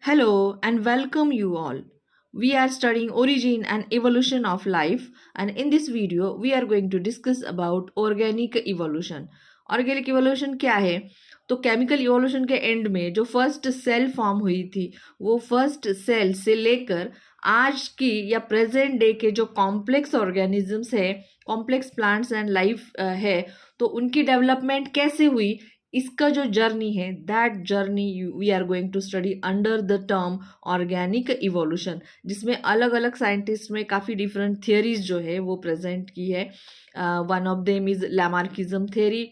Hello and welcome you all. We are studying origin and evolution of life, and in this video we are going to discuss about organic evolution. Organic evolution क्या है? तो chemical evolution के and में जो first cell form हुई थी, वो first cell से लेकर आज की या प्रेजेंट डे के जो कॉम्प्लेक्स ऑर्गेनिजम्स है, कॉम्प्लेक्स प्लांट्स एंड लाइफ है, तो उनकी डेवलपमेंट कैसे हुई, इसका जो जर्नी है, that journey we are going to study under the term organic evolution, जिसमें अलग अलग साइंटिस्ट में काफ़ी डिफरेंट थियरीज जो है वो प्रेजेंट की है. One of them is Lamarckism theory,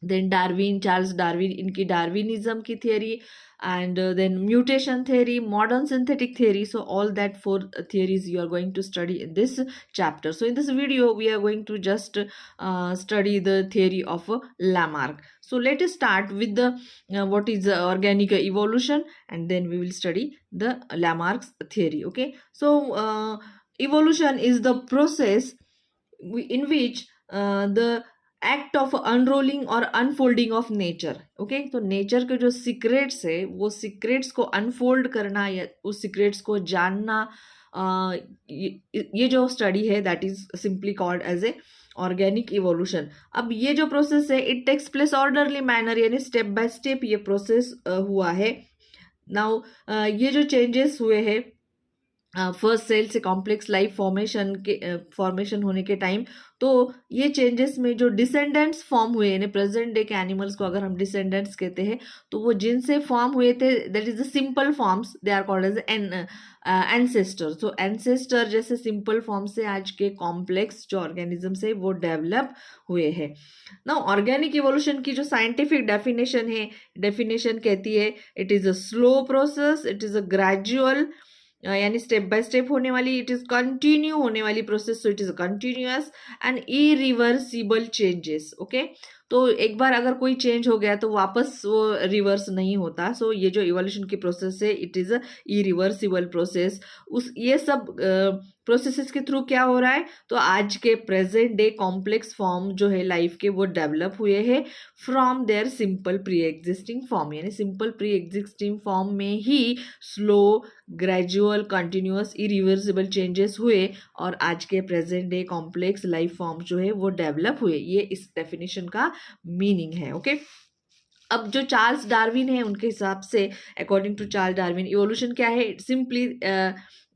then Darwin, Charles Darwin, इनकी डार्विनिज्म की theory, and then mutation theory, modern synthetic theory. So all that four theories you are going to study in this chapter. So in this video we are going to just study the theory of Lamarck. So let us start with the what is organic evolution, and then we will study the Lamarck's theory. Okay, so evolution is the process in which the act of unrolling और unfolding of nature. Okay, तो nature के जो secrets है, वो secrets को unfold करना या उस सीक्रेट्स को जानना, ये जो स्टडी है that is simply called as a organic evolution. अब ये जो प्रोसेस है, it takes place orderly manner, यानी स्टेप बाय स्टेप ये प्रोसेस हुआ है. नाउ ये जो चेंजेस हुए हैं फर्स्ट सेल से कॉम्प्लेक्स लाइफ फॉर्मेशन होने के टाइम, तो ये चेंजेस में जो डिसेंडेंट्स फॉर्म हुए, यानी प्रेजेंट डे के एनिमल्स को अगर हम डिसेंडेंट्स कहते हैं, तो वो जिनसे फॉर्म हुए थे, that is the simple forms, they are called as ancestor. तो एंसेस्टर जैसे सिंपल फॉर्म से आज के कॉम्प्लेक्स जो ऑर्गेनिजम्स है वो डेवलप हुए हैं. ना ऑर्गेनिक इवोल्यूशन की जो साइंटिफिक डेफिनेशन कहती है, it is a slow process, it is a gradual, यानी स्टेप बाय स्टेप होने वाली, इट इज कंटिन्यू होने वाली process. So it is continuous and irreversible changes. Okay, तो एक बार अगर कोई चेंज हो गया तो वापस वो रिवर्स नहीं होता. सो ये जो इवोल्यूशन की प्रोसेस है, it is a irreversible process. ये सब प्रोसेसेस के थ्रू क्या हो रहा है, तो आज के प्रेजेंट डे कॉम्प्लेक्स फॉर्म जो है लाइफ के, वो डेवलप हुए हैं from their simple pre existing form. यानी सिंपल प्री एग्जिस्टिंग फॉर्म में ही slow, gradual, continuous, irreversible changes हुए और आज के present day complex life form जो है वो डेवलप हुए. ये इस डेफिनेशन का मीनिंग है. ओके, अब जो चार्ल्स डार्विन है, उनके हिसाब से, according to Charles Darwin, evolution क्या है, it simply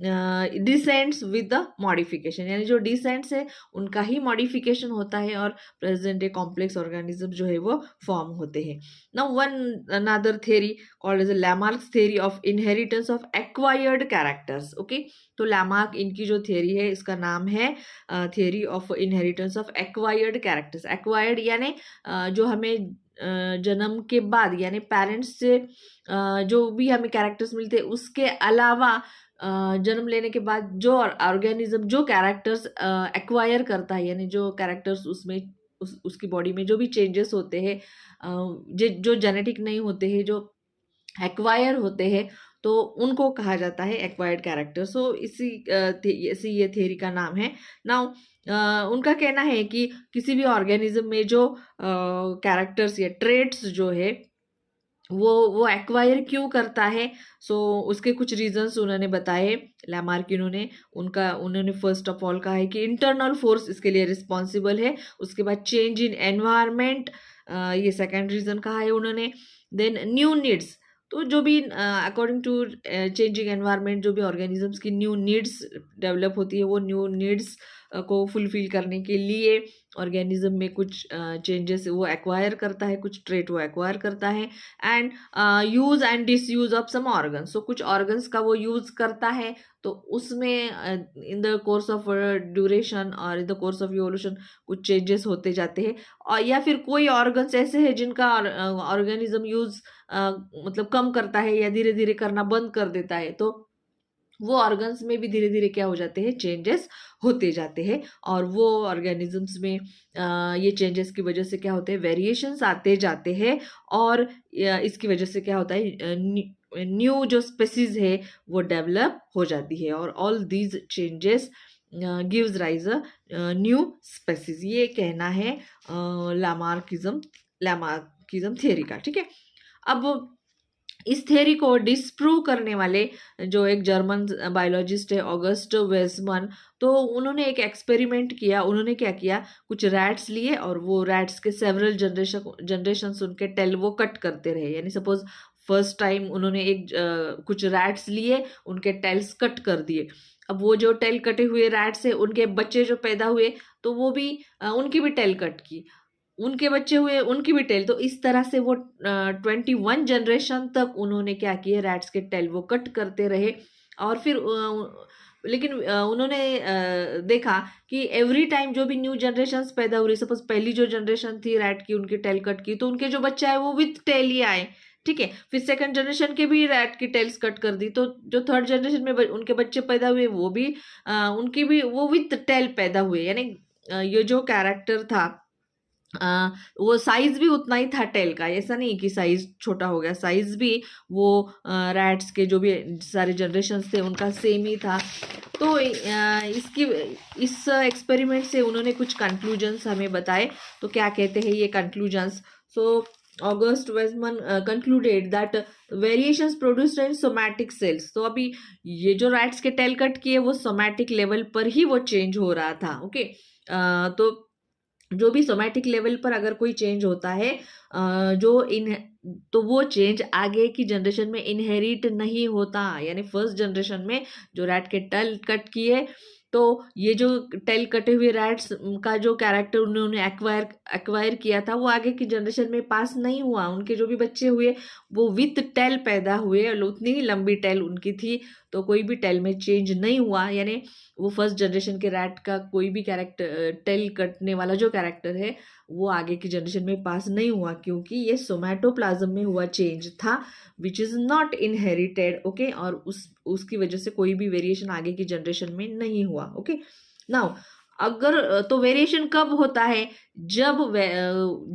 descents with the modification. यानी जो डिसेंट्स है उनका ही मॉडिफिकेशन होता है और प्रेजेंट डे कॉम्प्लेक्स ऑर्गेनिज्म जो है वो फॉर्म होते हैं. Now one another theory called as Lamarck's theory of inheritance of acquired characters. Okay, तो लैमार्क, इनकी जो थियरी है, इसका नाम है theory of inheritance of acquired characters. Acquired यानी जो हमें जन्म के बाद, यानी पेरेंट्स से जो भी हमें कैरेक्टर्स मिलते हैं, उसके अलावा जन्म लेने के बाद जो ऑर्गेनिज्म जो कैरेक्टर्स एक्वायर करता है, यानी जो कैरेक्टर्स उसमें उसकी बॉडी में जो भी चेंजेस होते हैं, जो जेनेटिक नहीं होते हैं, जो एक्वायर होते हैं, तो उनको कहा जाता है एक्वायर्ड कैरेक्टर. सो इसी ये थियरी का नाम है. नाउ उनका कहना है कि किसी भी ऑर्गेनिज्म में जो कैरेक्टर्स या ट्रेट्स जो है वो एक्वायर क्यों करता है. सो उसके कुछ रीजंस उन्होंने बताए लैमार्किनो ने. उन्होंने फर्स्ट ऑफ ऑल कहा है कि इंटरनल फोर्स इसके लिए रिस्पॉन्सिबल है. उसके बाद चेंज इन एनवायरमेंट, ये सेकेंड रीजन कहा है उन्होंने. देन न्यू नीड्स, तो जो भी अकॉर्डिंग टू चेंजिंग एनवायरनमेंट जो भी ऑर्गेनिजम्स की न्यू नीड्स डेवलप होती है, वो न्यू नीड्स को फुलफिल करने के लिए ऑर्गेनिज्म में कुछ चेंजेस वो एक्वायर करता है, कुछ ट्रेट वो एक्वायर करता है. And use and disuse of some organs, तो कुछ ऑर्गन्स का वो यूज करता है, तो उसमें in the course of duration और in the course of evolution कुछ चेंजेस होते जाते हैं. और या फिर कोई ऑर्गन्स ऐसे हैं जिनका ऑर्गेनिज्म यूज मतलब कम करता है या धीरे धीरे करना बंद कर देता है, तो वो ऑर्गन्स में भी धीरे धीरे क्या हो जाते हैं, चेंजेस होते जाते हैं. और वो ऑर्गेनिजम्स में ये चेंजेस की वजह से क्या होते हैं, वेरिएशंस आते जाते हैं. और इसकी वजह से क्या होता है, न्यू जो स्पेसीज है वो डेवलप हो जाती है. और all these changes gives rise a new species. ये कहना है लैमार्किज्म थियरी का. ठीक है, अब इस थ्योरी को डिस्प्रूव करने वाले जो एक जर्मन बायोलॉजिस्ट है ऑगस्ट वेसमन, तो उन्होंने एक एक्सपेरिमेंट किया। उन्होंने क्या किया, कुछ रैट्स लिए और वो रैट्स के सेवरल जनरेशन उनके टेल वो कट करते रहे। यानी सपोज फर्स्ट टाइम उन्होंने कुछ रैट्स लिए, उनके टेल्स कट कर दिए। अब वो जो टेल कटे हुए रैट्स है, उनके बच्चे जो पैदा हुए तो वो भी उनकी भी टेल कट की, उनके बच्चे हुए उनकी भी टेल। तो इस तरह से वो 21 जनरेशन तक उन्होंने क्या किए, रैट्स के टेल वो कट करते रहे। और फिर लेकिन उन्होंने देखा कि एवरी टाइम जो भी न्यू जनरेशन पैदा हो रही, सपोज पहली जो जनरेशन थी रैट की, उनकी टेल कट की, तो उनके जो बच्चा है वो विथ टेल ही आए। ठीक है, फिर सेकंड जनरेशन के भी रैट की टेल्स कट कर दी, तो जो थर्ड जनरेशन में उनके बच्चे पैदा हुए वो भी उनकी भी वो विथ टेल पैदा हुए। यानी ये जो कैरेक्टर था, वो साइज भी उतना ही था टेल का, ऐसा नहीं कि साइज छोटा हो गया, साइज भी वो रैट्स के जो भी सारे जनरेशन्स थे उनका सेम ही था। तो इस एक्सपेरिमेंट से उन्होंने कुछ कंक्लूजन्स हमें बताए। तो क्या कहते हैं ये conclusions? So August Weismann concluded that variations produced in somatic cells. तो अभी ये जो रैट्स के टेल कट किए वो सोमैटिक लेवल पर ही वो चेंज हो रहा था। ओके, तो जो भी सोमैटिक लेवल पर अगर कोई चेंज होता है तो वो चेंज आगे की जनरेशन में इनहेरिट नहीं होता। यानी फर्स्ट जनरेशन में जो रैट के टेल कट किए, तो ये जो टेल कटे हुए रैट्स का जो कैरेक्टर उन्होंने एक्वायर किया था वो आगे की जनरेशन में पास नहीं हुआ। उनके जो भी बच्चे हुए वो विथ टेल पैदा हुए और उतनी ही लंबी टेल उनकी थी, तो कोई भी टेल में चेंज नहीं हुआ। यानी वो फर्स्ट जनरेशन के रैट का कोई भी कैरेक्टर, टेल कटने वाला जो कैरेक्टर है वो आगे की जनरेशन में पास नहीं हुआ, क्योंकि ये सोमैटोप्लाज्म में हुआ चेंज था which is not inherited. Okay, और उसकी वजह से कोई भी वेरिएशन आगे की जनरेशन में नहीं हुआ। ओके, नाउ अगर तो वेरिएशन कब होता है? जब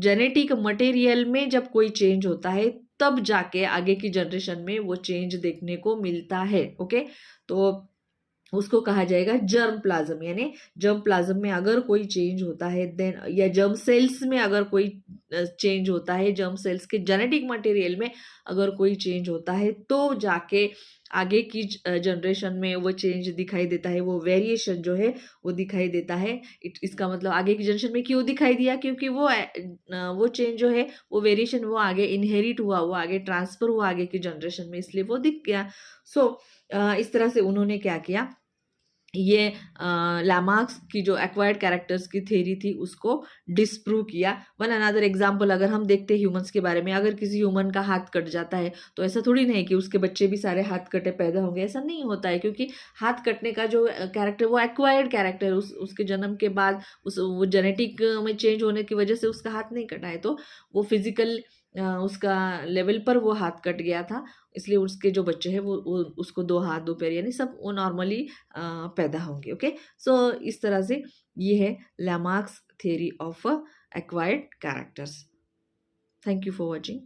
जेनेटिक मटेरियल में जब कोई चेंज होता है तब जाके आगे की जनरेशन में वो चेंज देखने को मिलता है। ओके, तो उसको कहा जाएगा जर्म प्लाज्म। यानी जर्म प्लाज्म में अगर कोई चेंज होता है देन, या जर्म सेल्स में अगर कोई चेंज होता है, जर्म सेल्स के जेनेटिक मटेरियल में अगर कोई चेंज होता है तो जाके आगे की जनरेशन में वो चेंज दिखाई देता है, वो वेरिएशन जो है वो दिखाई देता है। इसका मतलब आगे की जनरेशन में क्यों दिखाई दिया? क्योंकि वो चेंज जो है, वो वेरिएशन वो आगे इनहेरिट हुआ, वो आगे ट्रांसफर हुआ आगे की जनरेशन में, इसलिए वो दिख गया। सो इस तरह से उन्होंने क्या किया, ये लामार्क्स की जो एक्वायर्ड कैरेक्टर्स की थ्योरी थी उसको डिस्प्रूव किया। वन अनदर एग्जांपल अगर हम देखते हैं ह्यूमंस के बारे में, अगर किसी ह्यूमन का हाथ कट जाता है तो ऐसा थोड़ी नहीं है कि उसके बच्चे भी सारे हाथ कटे पैदा होंगे, ऐसा नहीं होता है। क्योंकि हाथ कटने का जो कैरेक्टर वो एक्वायर्ड कैरेक्टर, उसके जन्म के बाद वो जेनेटिक में चेंज होने की वजह से उसका हाथ नहीं कटा है, तो वो फिजिकल उसका लेवल पर वो हाथ कट गया था, इसलिए उसके जो बच्चे हैं वो उसको 2 हाथ 2 पैर यानी सब वो नॉर्मली पैदा होंगे। ओके, सो इस तरह से ये है Lamarck's theory of acquired characters. Thank you for watching.